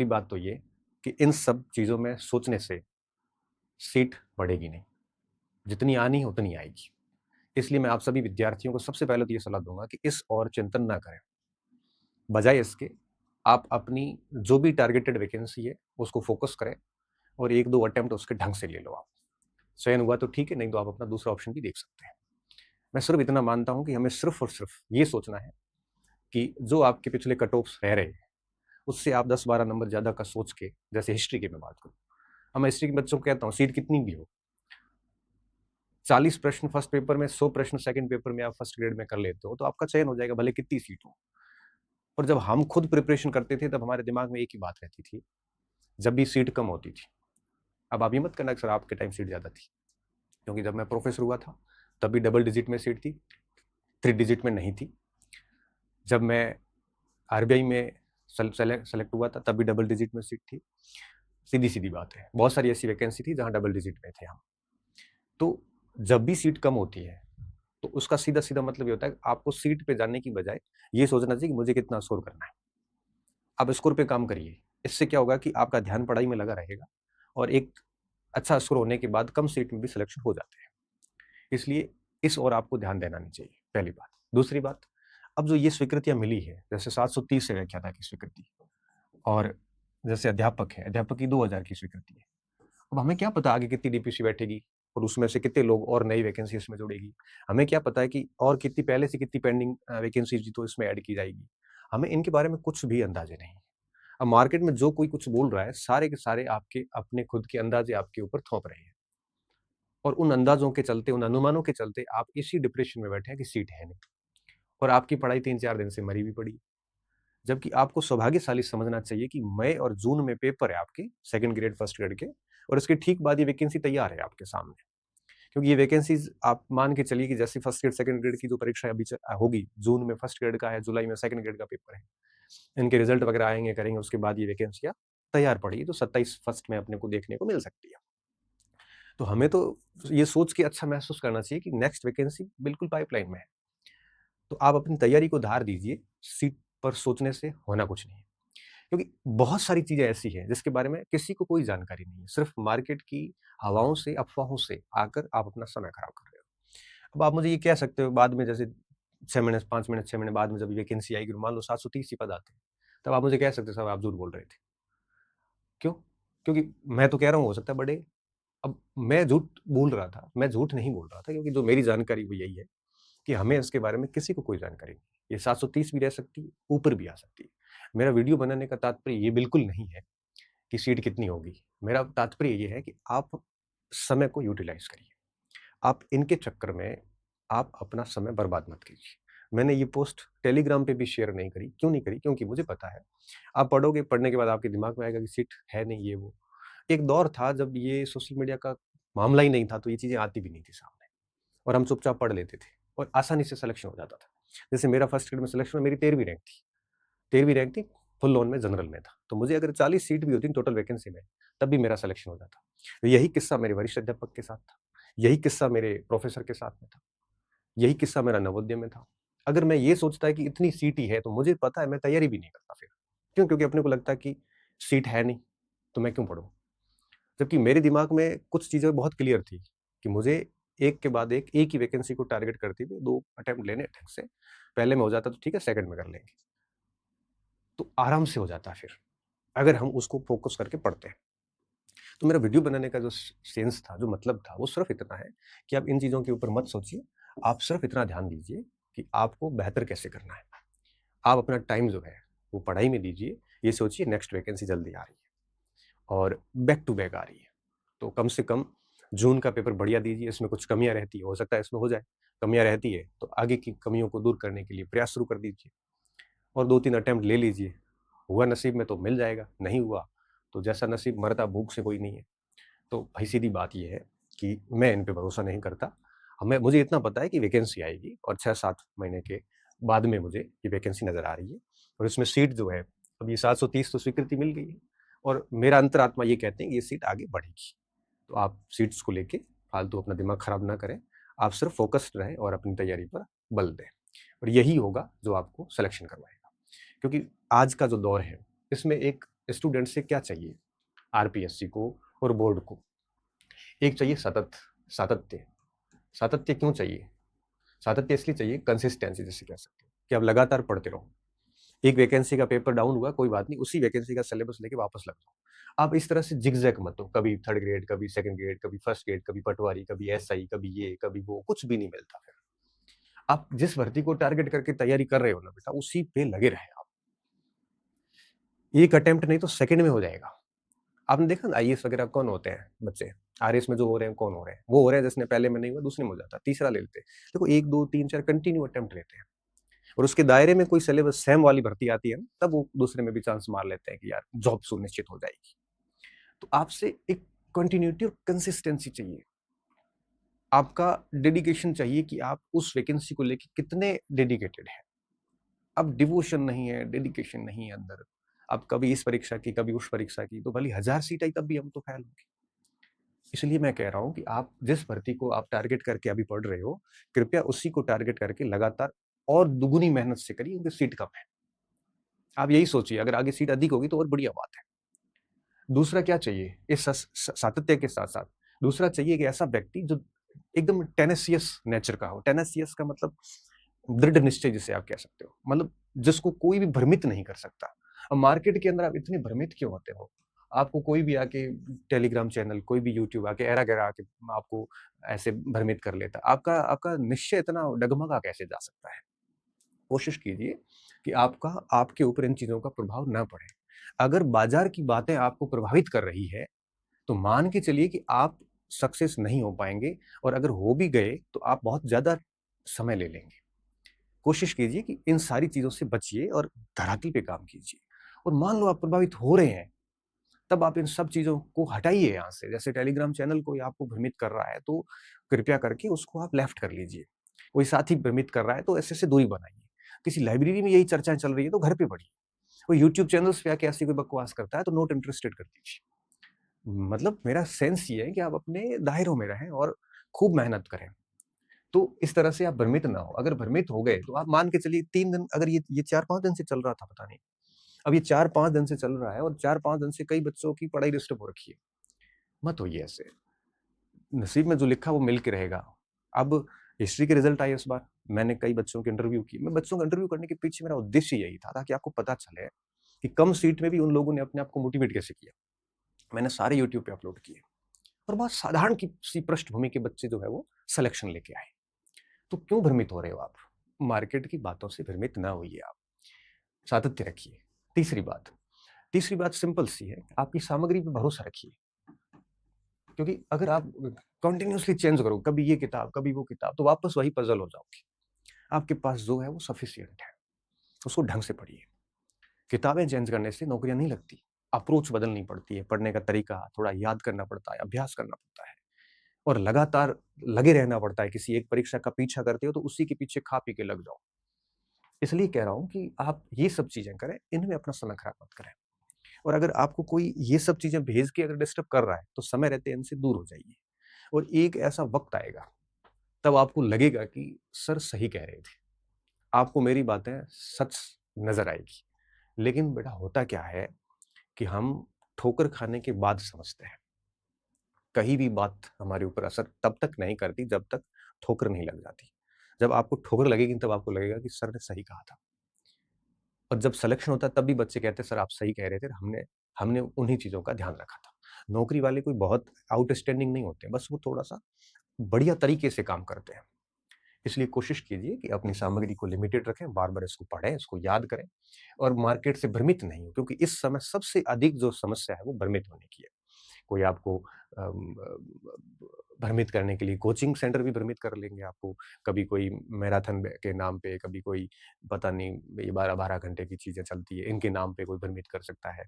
पहली बात तो ये कि इन सब चीज़ों में सोचने से सीट बढ़ेगी नहीं, जितनी आनी है उतनी आएगी। इसलिए मैं आप सभी विद्यार्थियों को सबसे पहले तो ये सलाह दूँगा कि इस और चिंतन ना करें। बजाय इसके आप अपनी जो भी टारगेटेड वैकेंसी है, उसको फ़ोकस करें और 1-2 अटेम्प्ट उसके ढंग से ले लो आप। चयन हुआ तो ठीक है, नहीं तो आप अपना दूसरा ऑप्शन भी देख सकते हैं। मैं सिर्फ़ इतना मानता हूँ कि हमें सिर्फ़ और सिर्फ़ ये सोचना है कि जो आपके पिछले कट ऑफ्स रह रहे हैं, उससे आप 10-12 नंबर ज़्यादा का सोच के, जैसे हिस्ट्री की मैं बात करूँ। अब मैं हिस्ट्री के बच्चों को कहता हूँ, सीट कितनी भी हो, 40 प्रश्न फर्स्ट पेपर में, 100 प्रश्न सेकंड पेपर में आप फर्स्ट ग्रेड में कर लेते हो, तो आपका चयन हो जाएगा, भले कितनी सीट हो। और जब हम खुद प्रिपरेशन करते थे, तब हमारे दिमाग में एक ही बात रहती थी, जब भी सीट कम होती थी। अब आप ये मत करना कि सर आपके टाइम सीट ज़्यादा थी, क्योंकि जब मैं प्रोफेसर हुआ था, तब भी डबल डिजिट में सीट थी, 3 डिजिट में नहीं थी। जब मैं आरबीआई में सेलेक्ट हुआ था, तब भी डबल डिजिट में सीट थी। सीधी-सीधी बात है। बहुत सारी ऐसी वैकेंसी थी जहाँ डबल डिजिट में थे हम। तो जब भी सीट कम होती है, तो उसका सीधा-सीधा मतलब ये होता है कि आपको सीट पे जाने की बजाय ये सोचना चाहिए कि मुझे कितना स्कोर करना है। आप स्कोर पे काम करिए। इससे क्या होगा कि आपका ध्यान पढ़ाई में लगा रहेगा और एक अच्छा स्कोर होने के बाद कम सीट में भी सिलेक्शन हो जाते हैं। इसलिए इस ओर आपको ध्यान देना नहीं चाहिए, पहली बात। दूसरी बात, अब जो ये स्वीकृतियाँ मिली है, जैसे 730 से व्याख्याता की स्वीकृति और जैसे अध्यापक है, अध्यापक की 2000 की स्वीकृति है। अब हमें क्या पता आगे कितनी डीपीसी बैठेगी और उसमें से कितने लोग और नई वैकेंसी इसमें जोड़ेगी। हमें क्या पता है कि और कितनी पहले से कितनी पेंडिंग वैकेंसीज़ तो इसमें ऐड की जाएगी। हमें इनके बारे में कुछ भी अंदाज़े नहीं है। अब मार्केट में जो कोई कुछ बोल रहा है, सारे के सारे आपके अपने खुद के अंदाज़े आपके ऊपर थोप रहे हैं। और उन अंदाज़ों के चलते, उन अनुमानों के चलते आप इसी डिप्रेशन में बैठे हैं कि सीट है नहीं और आपकी पढ़ाई 3-4 दिन से मरी भी पड़ी है। जबकि आपको सौभाग्यशाली समझना चाहिए कि मई और जून में पेपर है आपके सेकंड ग्रेड, फर्स्ट ग्रेड के और इसके ठीक बाद ये वैकेंसी तैयार है आपके सामने। क्योंकि ये वैकेंसीज़ आप मान के चलिए कि जैसे फर्स्ट ग्रेड, सेकंड ग्रेड की जो परीक्षा अभी होगी, जून में फर्स्ट ग्रेड का है, जुलाई में सेकंड ग्रेड का पेपर है। इनके रिजल्ट वगैरह आएँगे, करेंगे, उसके बाद ये वैकेंसियाँ तैयार पड़ी, तो 27 फर्स्ट में अपने को देखने को मिल सकती है। तो हमें तो ये सोच के अच्छा महसूस करना चाहिए कि नेक्स्ट वैकेंसी बिल्कुल पाइपलाइन में है। तो आप अपनी तैयारी को धार दीजिए, सीट पर सोचने से होना कुछ नहीं है। क्योंकि बहुत सारी चीज़ें ऐसी हैं जिसके बारे में किसी को कोई जानकारी नहीं है। सिर्फ़ मार्केट की हवाओं से, अफ़वाहों से आकर आप अपना समय खराब कर रहे हो। अब आप मुझे ये कह सकते हो बाद में, जैसे 6 महीने, 5 महीने, 6 महीने बाद में जब वैकेंसी आएगी, मान लो 730 ही पद आते हैं, तब आप मुझे कह सकते हो साहब आप झूठ बोल रहे थे। क्यों? क्योंकि मैं तो कह रहा हूँ हो सकता है बढ़े। अब मैं झूठ बोल रहा था, मैं झूठ नहीं बोल रहा था, क्योंकि जो मेरी जानकारी वो यही है कि हमें इसके बारे में किसी को कोई जानकारी नहीं है। ये 730 भी रह सकती है, ऊपर भी आ सकती है। मेरा वीडियो बनाने का तात्पर्य ये बिल्कुल नहीं है कि सीट कितनी होगी। मेरा तात्पर्य ये है कि आप समय को यूटिलाइज़ करिए। आप इनके चक्कर में आप अपना समय बर्बाद मत कीजिए। मैंने ये पोस्ट टेलीग्राम पे भी शेयर नहीं करी। क्यों नहीं करी? क्योंकि मुझे पता है, आप पढ़ोगे, पढ़ने के बाद आपके दिमाग में आएगा कि सीट है नहीं, ये वो। एक दौर था जब ये सोशल मीडिया का मामला ही नहीं था, तो ये चीज़ें आती भी नहीं थी सामने और हम चुपचाप पढ़ लेते थे और आसानी से सिलेक्शन हो जाता था। जैसे मेरा फर्स्ट ग्रेड में सिलेक्शन मेरी 13वीं रैंक थी। 13वीं रैंक थी, फुल ऑन में जनरल में था। तो मुझे अगर 40 सीट भी होती टोटल वैकेंसी में, तब भी मेरा सिलेक्शन हो जाता। तो यही किस्सा मेरे वरिष्ठ अध्यापक के साथ था। यही किस्सा मेरे प्रोफ़ेसर के साथ में था। यही किस्सा मेरा नवोदय में था। अगर मैं ये सोचता है कि इतनी सीट ही है, तो मुझे पता है मैं तैयारी भी नहीं करता फिर। क्यों? क्योंकि अपने को लगता है कि सीट है नहीं, तो मैं क्यों पढूँ? जबकि मेरे दिमाग में कुछ चीज़ें बहुत क्लियर थी कि मुझे एक के बाद एक ही वैकेंसी को टारगेट करते हुए 2 अटेम्प्ट लेने हैं ढंग से। पहले में हो जाता तो ठीक है, सेकंड में कर लेंगे। तो आराम से हो जाता है फिर, अगर हम उसको फ़ोकस करके पढ़ते हैं। तो मेरा वीडियो बनाने का जो सेंस था, जो मतलब था, वो सिर्फ़ इतना है कि आप इन चीज़ों के ऊपर मत सोचिए। आप सिर्फ़ इतना ध्यान दीजिए कि आपको बेहतर कैसे करना है। आप अपना टाइम जो है, वो पढ़ाई में दीजिए। ये सोचिए नेक्स्ट वैकेंसी जल्दी आ रही है और बैक टू बैक आ रही है। तो कम से कम जून का पेपर बढ़िया दीजिए, इसमें कुछ कमियाँ रहती हैं, हो सकता है इसमें हो जाए। कमियाँ रहती है, तो आगे की कमियों को दूर करने के लिए प्रयास शुरू कर दीजिए और 2-3 अटेम्प्ट ले लीजिए। हुआ नसीब में तो मिल जाएगा, नहीं हुआ तो जैसा नसीब, मरता भूख से कोई नहीं है। तो भाई सीधी बात ये है कि मैं इन पे भरोसा नहीं करता। मुझे इतना पता है कि वैकेंसी आएगी और 6-7 महीने के बाद में मुझे ये वैकेंसी नज़र आ रही है और इसमें सीट जो है, अब ये 730 तो स्वीकृति मिल गई है और मेरा अंतरात्मा ये कहते हैं कि ये सीट आगे बढ़ेगी। तो आप सीट्स को लेके फालतू अपना दिमाग खराब ना करें। आप सिर्फ फ़ोकस्ड रहें और अपनी तैयारी पर बल दें और यही होगा जो आपको सिलेक्शन करवाएगा। क्योंकि आज का जो दौर है, इसमें एक स्टूडेंट से क्या चाहिए आरपीएससी को और बोर्ड को? एक चाहिए सातत्य। सातत्य क्यों चाहिए? सातत्य इसलिए चाहिए, कंसिस्टेंसी जिसे कह सकते हैं, कि आप लगातार पढ़ते रहो। एक वैकेंसी का पेपर डाउन हुआ, कोई बात नहीं, उसी वैकेंसी का सिलेबस लेके वापस लग जाओ। आप इस तरह से जिगजैग मत हो, कभी थर्ड ग्रेड, कभी सेकंड ग्रेड, कभी फर्स्ट ग्रेड, कभी पटवारी, कभी एसआई, कभी ये कभी वो, कुछ भी नहीं मिलता। फिर आप जिस भर्ती को टारगेट करके तैयारी कर रहे हो ना बेटा, उसी पे लगे रहे आप। एक अटेम्प्ट नहीं तो सेकंड में हो जाएगा। आपने देखा ना आईएएस वगैरह कौन होते हैं बच्चे, आरएस में जो हो रहे हैं कौन हो रहे हैं? वो हो रहे हैं जिसने पहले में नहीं हुआ दूसरे में हो जाता, तीसरा ले लेते हैं। देखो 1 2 3 4 कंटिन्यू अटेम्प्ट लेते हैं, और उसके दायरे में कोई सिलेबस सेम वाली भर्ती आती है ना, तब वो दूसरे में भी चांस मार लेते हैं कि यार जॉब सुनिश्चित हो जाएगी। तो आपसे एक कंटिन्यूटी और कंसिस्टेंसी चाहिए, आपका डेडिकेशन चाहिए कि आप उस वैकेंसी को लेके कितने डेडिकेटेड हैं। अब डिवोशन नहीं है, डेडिकेशन नहीं है अंदर, अब कभी इस परीक्षा की कभी उस परीक्षा की, तो भले 1000 सीट आई तब भी हम तो फेल होंगे। इसलिए मैं कह रहा हूं कि आप जिस भर्ती को आप टारगेट करके अभी पढ़ रहे हो, कृपया उसी को टारगेट करके लगातार और दुगुनी मेहनत से करिए, क्योंकि सीट कम है। आप यही सोचिए, अगर आगे सीट अधिक होगी तो और बढ़िया बात है। दूसरा क्या चाहिए इस सातत्य के साथ साथ? दूसरा चाहिए कि ऐसा व्यक्ति जो एकदम टेनेसियस नेचर का हो। टेनेसियस का मतलब दृढ़ निश्चय जिसे आप कह सकते हो, मतलब जिसको कोई भी भ्रमित नहीं कर सकता। अब मार्केट के अंदर आप इतने भ्रमित क्यों होते हो? आपको कोई भी आके टेलीग्राम चैनल, कोई भी यूट्यूब आके ऐरा गैरा आके आपको ऐसे भ्रमित कर लेता, आपका आपका निश्चय इतना डगमगा कैसे जा सकता है? कोशिश कीजिए कि आपका आपके ऊपर इन चीजों का प्रभाव ना पड़े। अगर बाजार की बातें आपको प्रभावित कर रही है, तो मान के चलिए कि आप सक्सेस नहीं हो पाएंगे, और अगर हो भी गए तो आप बहुत ज्यादा समय ले लेंगे। कोशिश कीजिए कि इन सारी चीजों से बचिए और धरातल पे काम कीजिए। और मान लो आप प्रभावित हो रहे हैं, तब आप इन सब चीजों को हटाइए यहाँ से। जैसे टेलीग्राम चैनल कोई आपको भ्रमित कर रहा है, तो कृपया करके उसको आप लेफ्ट कर लीजिए। कोई साथी भ्रमित कर रहा है तो ऐसे से दूरी बनाइए। किसी लाइब्रेरी में यही चर्चाएं चल रही है तो घर पे पढ़िए। कोई यूट्यूब चैनल्स पे आके ऐसी कोई बकवास करता है तो नॉट इंटरेस्टेड कर दीजिए। मतलब मेरा सेंस ये है कि आप अपने दायरों में रहें और खूब मेहनत करें। तो इस तरह से आप भ्रमित ना हो। अगर भ्रमित हो गए तो आप मान के चलिए 3 दिन, अगर ये 4-5 दिन से चल रहा था पता नहीं, अब ये 4-5 दिन से चल रहा है और 4-5 दिन से कई बच्चों की पढ़ाई डिस्टर्ब हो रखी है। मत होइए ऐसे। नसीब में जो लिखा वो मिल के रहेगा। अब हिस्ट्री के रिजल्ट आए इस बार, मैंने कई बच्चों के इंटरव्यू किए। मैं बच्चों का इंटरव्यू करने के पीछे मेरा उद्देश्य यही था, ताकि आपको पता चले कि कम सीट में भी उन लोगों ने अपने आप को मोटिवेट कैसे किया। मैंने सारे यूट्यूब पे अपलोड किए, और बहुत साधारण की सी पृष्ठभूमि के बच्चे जो है वो सिलेक्शन लेके आए। तो क्यों भ्रमित हो रहे हो आप? मार्केट की बातों से भ्रमित ना होइए आप, सातत्य रखिए। तीसरी बात सिंपल सी है, आपकी सामग्री पे भरोसा रखिए। क्योंकि अगर आप कंटिन्यूअसली चेंज करो, कभी ये किताब कभी वो किताब, तो वापस वही पजल हो जाओगे। आपके पास जो है वो सफिशिएंट है, उसको ढंग से पढ़िए। किताबें चेंज करने से नौकरियां नहीं लगती, अप्रोच बदलनी पड़ती है, पढ़ने का तरीका थोड़ा याद करना पड़ता है, अभ्यास करना पड़ता है, और लगातार लगे रहना पड़ता है। किसी एक परीक्षा का पीछा करते हो तो उसी के पीछे खा पी के लग जाओ। इसलिए कह रहा हूं कि आप ये सब चीजें करें, इनमें अपना समय खराब मत करें। और अगर आपको कोई ये सब चीजें भेज के अगर डिस्टर्ब कर रहा है, तो समय रहते इनसे दूर हो जाइए। और एक ऐसा वक्त आएगा, तब आपको लगेगा कि सर सही कह रहे थे, आपको मेरी बातें सच नजर आएगी। लेकिन बेटा होता क्या है कि हम ठोकर खाने के बाद समझते हैं। कहीं भी बात हमारे ऊपर असर तब तक नहीं करती जब तक ठोकर नहीं लग जाती। जब आपको ठोकर लगेगी तब आपको लगेगा कि सर ने सही कहा था। और जब सिलेक्शन होता है तब भी बच्चे कहते हैं सर आप सही कह रहे थे, हमने हमने उन्हीं चीजों का ध्यान रखा था। नौकरी वाले कोई बहुत आउटस्टैंडिंग नहीं होते, बस वो थोड़ा सा बढ़िया तरीके से काम करते हैं। इसलिए कोशिश कीजिए कि अपनी सामग्री को लिमिटेड रखें, बार-बार इसको पढ़ें, इसको याद करें, और मार्केट से भ्रमित नहीं हो, क्योंकि इस समय सबसे अधिक जो समस्या है वो भ्रमित होने की है। कोई आपको अम, भ्रमित करने के लिए कोचिंग सेंटर भी भ्रमित कर लेंगे आपको। कभी कोई मैराथन के नाम पे, कभी कोई पता नहीं ये 12-12 घंटे की चीज़ें चलती है, इनके नाम पे कोई भ्रमित कर सकता है।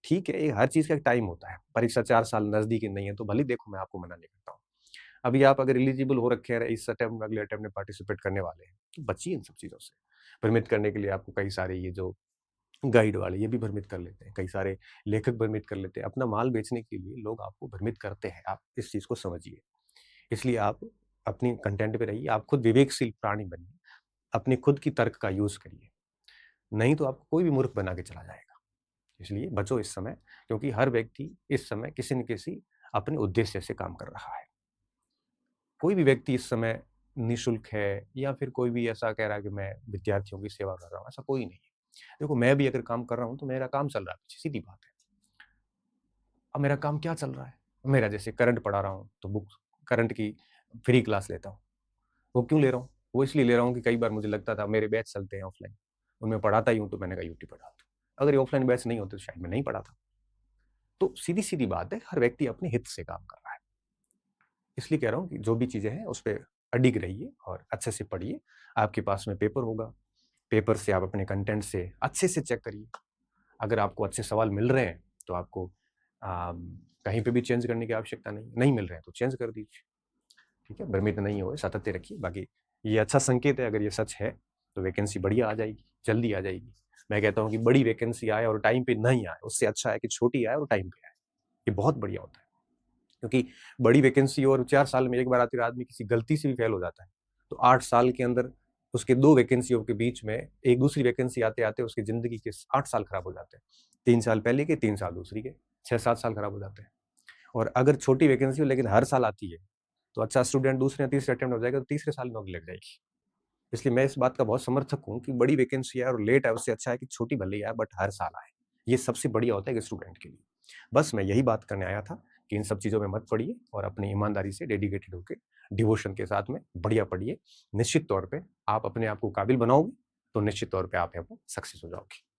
ठीक है, ये हर चीज़ का एक टाइम होता है। परीक्षा 4 साल नज़दीक नहीं है तो भले ही देखो, मैं आपको मना नहीं करता हूँ। अभी आप अगर एलिजिबल हो रखे हैं, इस अटेम्प्ट में अगले अटेम्प्ट में पार्टिसिपेट करने वाले हैं, तो बचिए इन सब चीज़ों से। भ्रमित करने के लिए आपको कई सारे ये जो गाइड वाले ये भी भ्रमित कर लेते हैं, कई सारे लेखक भ्रमित कर लेते हैं। अपना माल बेचने के लिए लोग आपको भ्रमित करते हैं, आप इस चीज़ को समझिए। इसलिए आप अपनी कंटेंट पे रहिए, आप खुद विवेकशील प्राणी बनिए, अपने खुद की तर्क का यूज़ करिए। नहीं तो आपको कोई भी मूर्ख बना के चला जाएगा। इसलिए बचो इस समय, क्योंकि हर व्यक्ति इस समय किसी न किसी अपने उद्देश्य से काम कर रहा है। कोई भी व्यक्ति इस समय निःशुल्क है या फिर कोई भी ऐसा कह रहा है कि मैं विद्यार्थियों की सेवा कर रहा हूँ, ऐसा कोई नहीं है। देखो, मैं भी अगर काम कर रहा हूँ तो मेरा काम चल रहा है, सीधी बात है। अब मेरा काम क्या चल रहा है? मेरा जैसे करंट पढ़ा रहा हूँ, तो बुक करंट की फ्री क्लास लेता हूँ। वो क्यों ले रहा हूँ? वो इसलिए ले रहा हूँ कि कई बार मुझे लगता था मेरे बैच चलते हैं ऑफ़लाइन, उनमें पढ़ाता ही हूँ, तो मैंने कहा यूट्यूब पढ़ा दूँ। अगर ये ऑफ़लाइन बैच नहीं होते तो शायद मैं नहीं पढ़ाता। तो सीधी-सीधी बात है, हर व्यक्ति अपने हित से काम कर रहा है। इसलिए कह रहा हूँ कि जो भी चीज़ें हैं उस पे अडिग रहिए और अच्छे से पढ़िए। आपके पास में पेपर होगा, पेपर से आप अपने कंटेंट से अच्छे से चेक करिए। अगर आपको अच्छे सवाल मिल रहे हैं तो आपको कहीं पे भी चेंज करने की आवश्यकता नहीं, नहीं मिल रहे हैं तो चेंज कर दीजिए। ठीक है? भ्रमित नहीं होए, सातत्य रखिए। बाकी ये अच्छा संकेत है, अगर ये सच है तो वैकेंसी बढ़िया आ जाएगी, जल्दी आ जाएगी। मैं कहता हूँ कि बड़ी वैकेंसी आए और टाइम पे नहीं आए, उससे अच्छा है कि छोटी आए और टाइम पे आए। ये बहुत बढ़िया होता है। क्योंकि बड़ी वैकेंसी और 4 साल में एक बार आती है, आदमी किसी गलती से भी फेल हो जाता है, तो 8 साल के अंदर उसके 2 वैकेंसियों के बीच में एक दूसरी वैकेंसी आते-आते उसकी ज़िंदगी के 8 साल खराब हो जाते हैं। 3 साल पहले के, 3 साल दूसरी के, 6-7 साल खराब हो जाते हैं। और अगर छोटी वैकेंसी हो लेकिन हर साल आती है, तो अच्छा स्टूडेंट दूसरे या तीसरे अटेम्प्ट हो जाएगा, तो तीसरे साल नौकरी लग जाएगी। इसलिए मैं इस बात का बहुत समर्थक हूँ कि बड़ी वैकेंसी आए और लेट आए, उससे अच्छा है कि छोटी भले ही आए बट हर साल आए। ये सबसे बढ़िया होता है एक स्टूडेंट के लिए। बस मैं यही बात करने आया था कि इन सब चीज़ों में मत पड़िए और अपनी ईमानदारी से डेडिकेटेड होके, डिवोशन के साथ में बढ़िया पढ़िए। निश्चित तौर पे आप अपने आप को काबिल बनाओगे, तो निश्चित तौर पे आप यहाँ पर सक्सेस हो जाओगे।